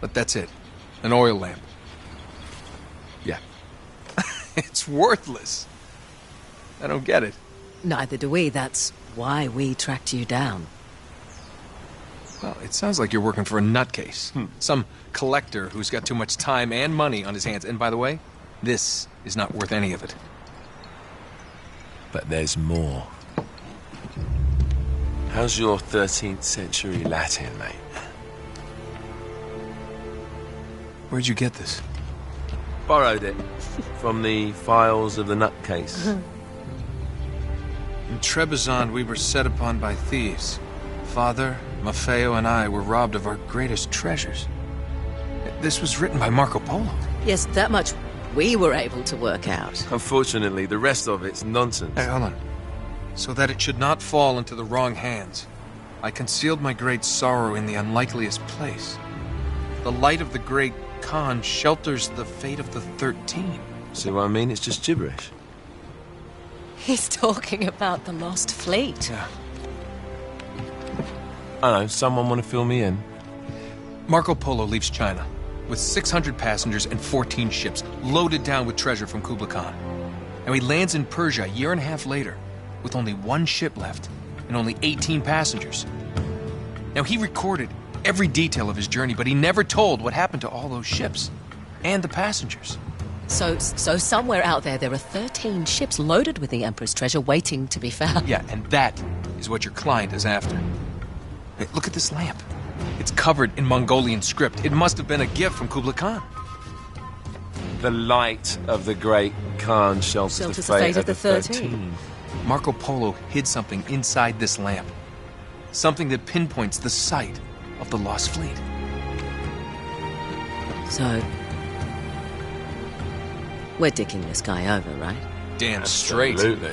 But that's it. An oil lamp. Yeah. It's worthless. I don't get it. Neither do we. That's why we tracked you down. Well, it sounds like you're working for a nutcase. Some collector who's got too much time and money on his hands. And by the way, this is not worth any of it. But there's more. How's your 13th century Latin, mate? Where'd you get this? Borrowed it from the files of the nutcase. In Trebizond, we were set upon by thieves. Father, Maffeo, and I were robbed of our greatest treasures. This was written by Marco Polo. Yes, that much we were able to work out. Unfortunately, the rest of it's nonsense. Hey, hold on. So that it should not fall into the wrong hands, I concealed my great sorrow in the unlikeliest place. The light of the great Khan shelters the fate of the 13. See what I mean? It's just gibberish. He's talking about the lost fleet. Yeah. I know, someone want to fill me in? Marco Polo leaves China with 600 passengers and 14 ships loaded down with treasure from Kublai Khan. And he lands in Persia a year and a half later with only one ship left and only 18 passengers. Now, he recorded every detail of his journey, but he never told what happened to all those ships and the passengers. So somewhere out there are 13 ships loaded with the Emperor's treasure waiting to be found. Yeah, and that is what your client is after. Hey, look at this lamp. It's covered in Mongolian script. It must have been a gift from Kublai Khan. The light of the great Khan shelters the fate of the 13. Marco Polo hid something inside this lamp. Something that pinpoints the site of the lost fleet. So, we're dicking this guy over, right? Damn straight. Absolutely.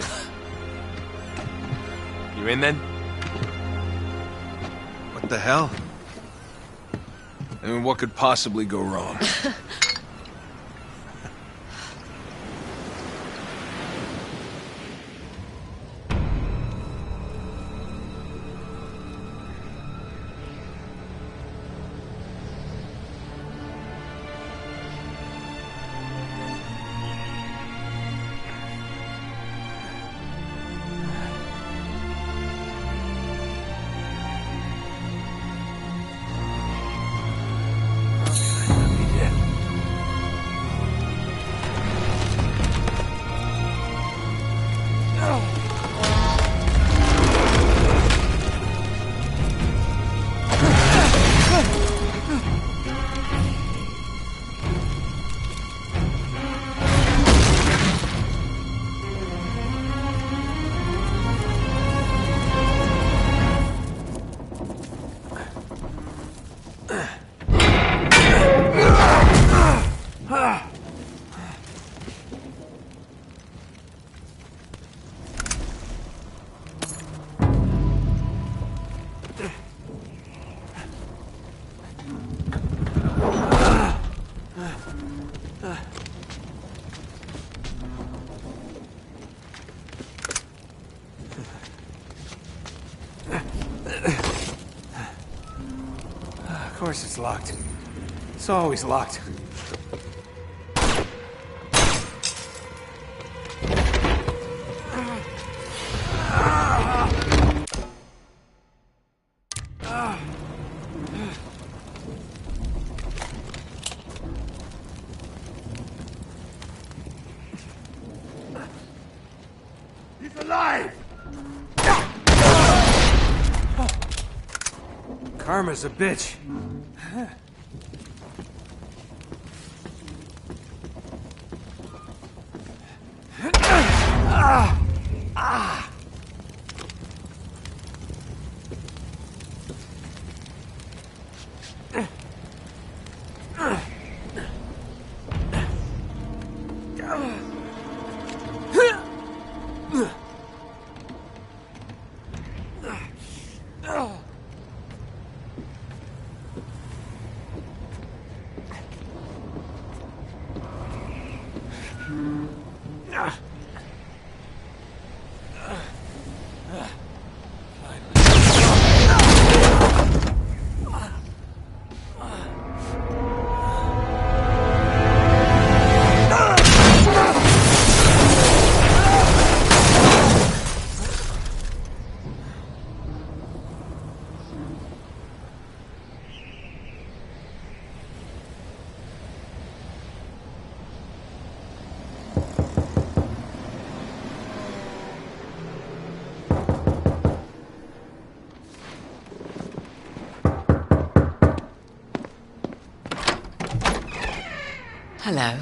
You in then? What the hell? I mean, what could possibly go wrong? Of course it's locked. It's always locked. He's alive! Karma's a bitch. Hello.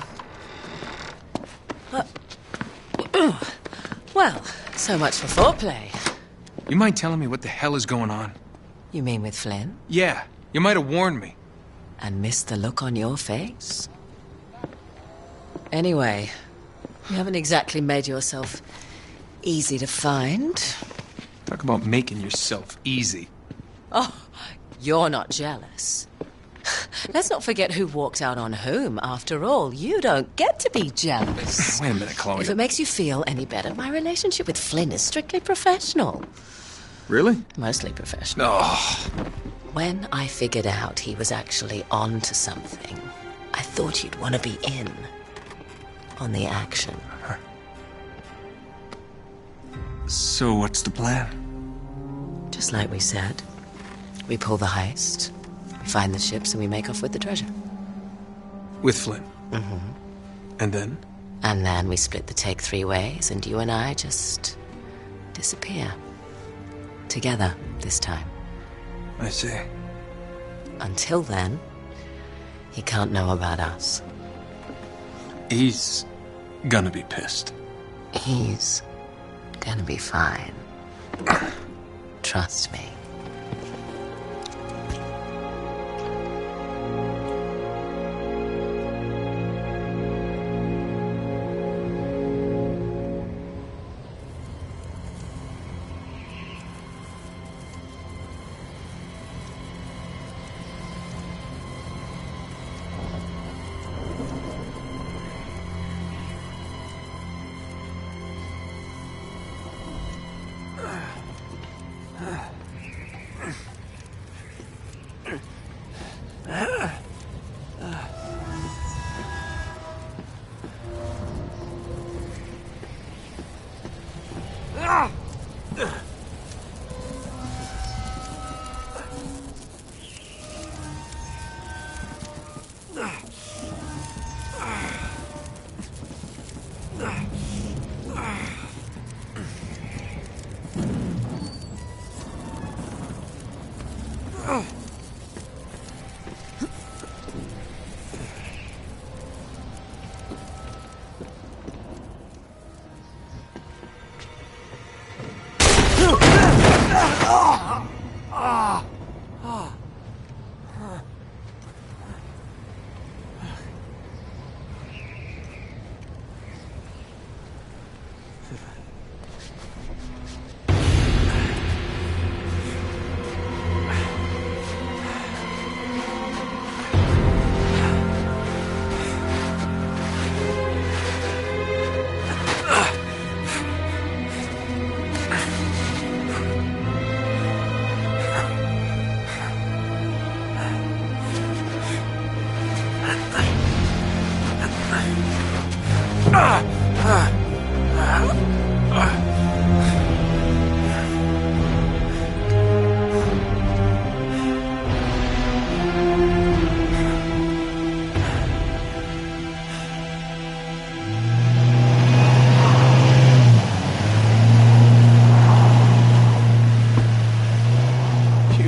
Well, so much for foreplay. You mind telling me what the hell is going on? You mean with Flynn? Yeah, you might have warned me. And missed the look on your face? Anyway, you haven't exactly made yourself easy to find. Talk about making yourself easy. Oh, you're not jealous. Let's not forget who walked out on whom. After all, you don't get to be jealous. Wait a minute, Chloe. If it makes you feel any better, my relationship with Flynn is strictly professional. Really? Mostly professional. Oh. When I figured out he was actually on to something, I thought you'd want to be in on the action. So what's the plan? Just like we said. We pull the heist, we find the ships, and we make off with the treasure. With Flynn? Mm-hmm. And then? And then we split the take 3 ways, and you and I just disappear. Together, this time. I see. Until then, he can't know about us. He's gonna be pissed. He's gonna be fine. Trust me.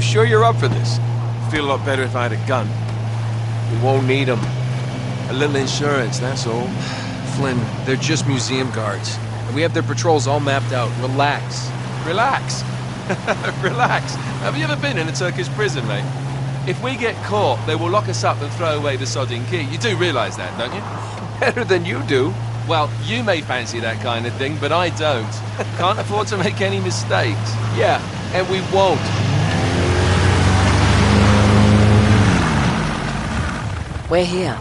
Sure you're up for this? Feel a lot better if I had a gun. We won't need them. A little insurance, that's all. Flynn, they're just museum guards. And we have their patrols all mapped out. Relax. Relax. Relax. Have you ever been in a Turkish prison, mate? If we get caught, they will lock us up and throw away the sodding key. You do realise that, don't you? Better than you do. Well, you may fancy that kind of thing, but I don't. Can't afford to make any mistakes. Yeah, and we won't. We're here.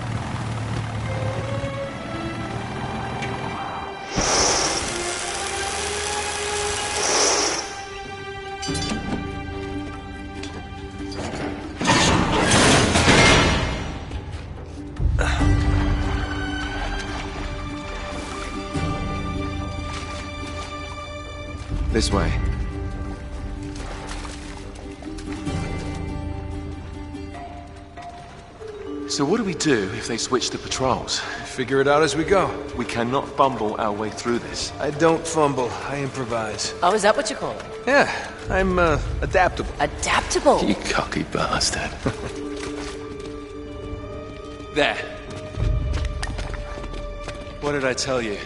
This way. So what do we do if they switch to patrols? Figure it out as we go. We cannot fumble our way through this. I don't fumble. I improvise. Oh, is that what you call it? Yeah, I'm, adaptable. Adaptable? You cocky bastard. There. What did I tell you?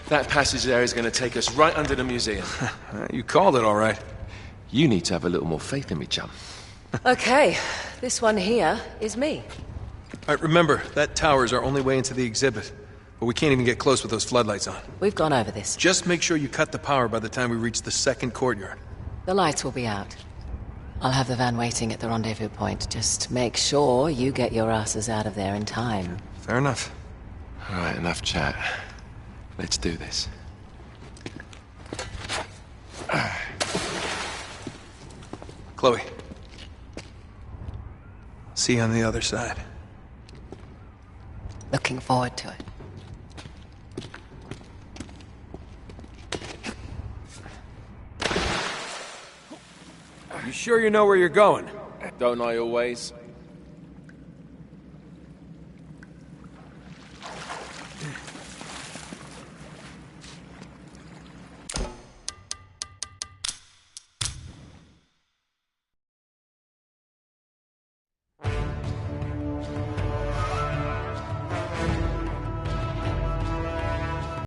That passage there is going to take us right under the museum. You called it all right. You need to have a little more faith in me, chum. Okay, this one here is me. All right, remember, that tower is our only way into the exhibit. But we can't even get close with those floodlights on. We've gone over this. Just make sure you cut the power by the time we reach the second courtyard. The lights will be out. I'll have the van waiting at the rendezvous point. Just make sure you get your asses out of there in time. Fair enough. All right, enough chat. Let's do this. Chloe. See you on the other side. Looking forward to it. You sure you know where you're going? Don't I always?